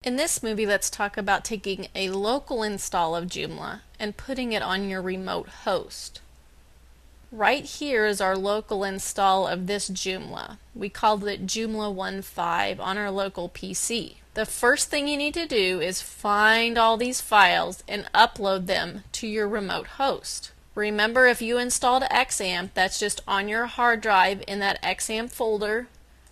In this movie, let's talk about taking a local install of Joomla and putting it on your remote host. Right here is our local install of this Joomla. We called it Joomla 1.5 on our local PC. The first thing you need to do is find all these files and upload them to your remote host. Remember, if you installed XAMPP, that's just on your hard drive in that XAMPP folder.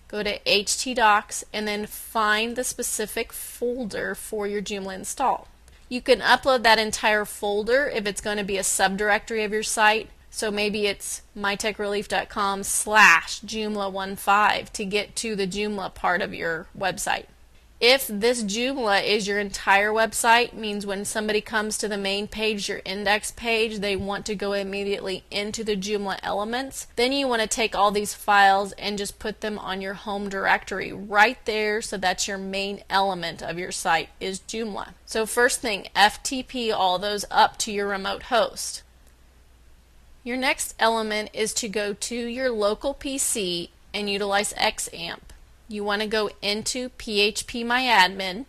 Go to htdocs and then find the specific folder for your Joomla install. You can upload that entire folder if it's going to be a subdirectory of your site. So maybe it's mytechrelief.com/Joomla15 to get to the Joomla part of your website. If this Joomla is your entire website, means when somebody comes to the main page, your index page, they want to go immediately into the Joomla elements, then you want to take all these files and just put them on your home directory right there, so that's your main element of your site is Joomla. So first thing, FTP all those up to your remote host. Your next element is to go to your local PC and utilize XAMPP. You want to go into phpMyAdmin.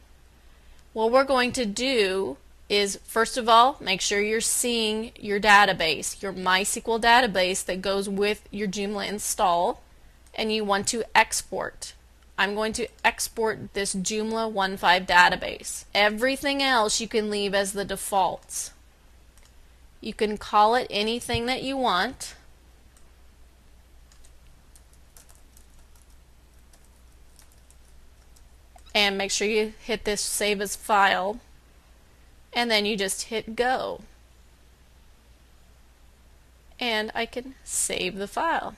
What we're going to do is, first of all, make sure you're seeing your database, your MySQL database that goes with your Joomla install, and you want to export. I'm going to export this Joomla 1.5 database. Everything else you can leave as the defaults. You can call it anything that you want. And make sure you hit this save as file, and then you just hit go. And I can save the file.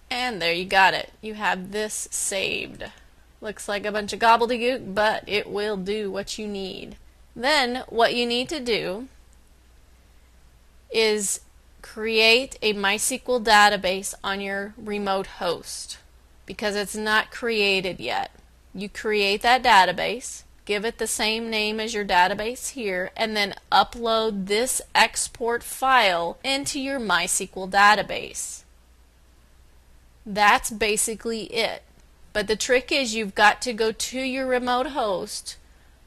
And there you got it. You have this saved. Looks like a bunch of gobbledygook, but it will do what you need. Then what you need to do is create a MySQL database on your remote host, because it's not created yet. You create that database, give it the same name as your database here, and then upload this export file into your MySQL database. That's basically it. But the trick is, you've got to go to your remote host,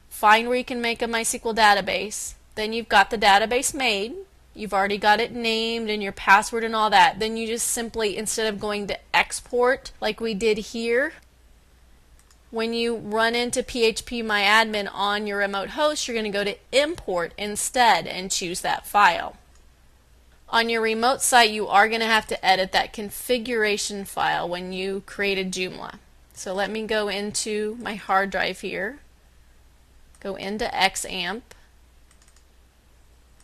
find where you can make a MySQL database, then you've got the database made. You've already got it named and your password and all that. Then you just simply, instead of going to export like we did here, when you run into phpMyAdmin on your remote host, you're going to go to import instead and choose that file. On your remote site, you are going to have to edit that configuration file when you created Joomla. So let me go into my hard drive here, go into XAMPP,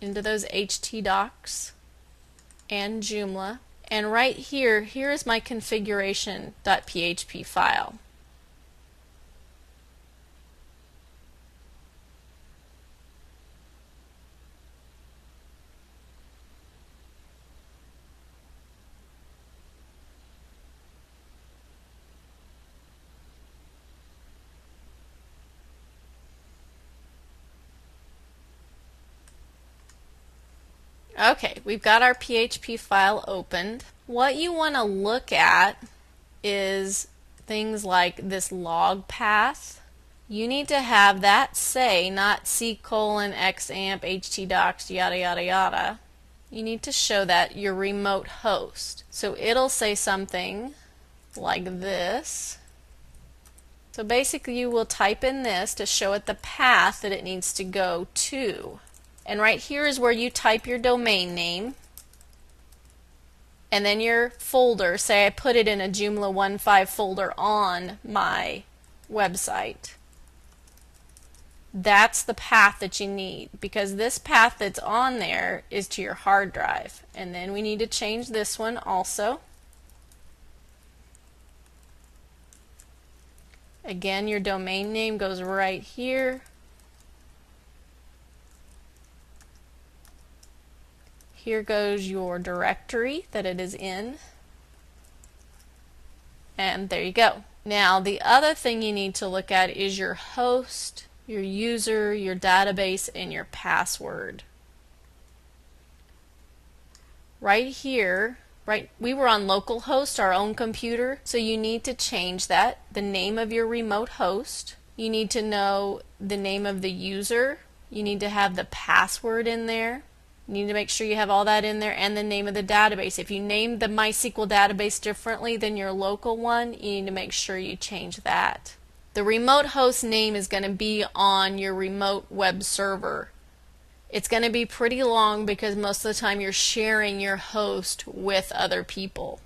into those htdocs and Joomla, and right here is my configuration.php file. Okay, we've got our PHP file opened. What you want to look at is things like this log path. You need to have that say, not C:\xampp htdocs yada yada yada. You need to show that your remote host. So it'll say something like this. So basically you will type in this to show it the path that it needs to go to. And right here is where you type your domain name, and then your folder. Say I put it in a Joomla 1.5 folder on my website. That's the path that you need, because this path that's on there is to your hard drive. And then we need to change this one also. Again, your domain name goes right here. Here goes your directory that it is in. And there you go. Now the other thing you need to look at is your host, your user, your database, and your password. Right here Right? We were on localhost, our own computer, so you need to change that, the name of your remote host. You need to know the name of the user. You need to have the password in there. You need to make sure you have all that in there, and the name of the database. If you named the MySQL database differently than your local one, you need to make sure you change that. The remote host name is going to be on your remote web server. It's going to be pretty long because most of the time you're sharing your host with other people.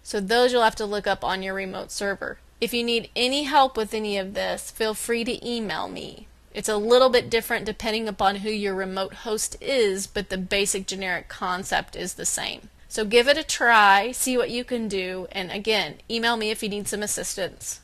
So those you'll have to look up on your remote server. If you need any help with any of this, feel free to email me. It's a little bit different depending upon who your remote host is, but the basic generic concept is the same. So give it a try, see what you can do, and again, email me if you need some assistance.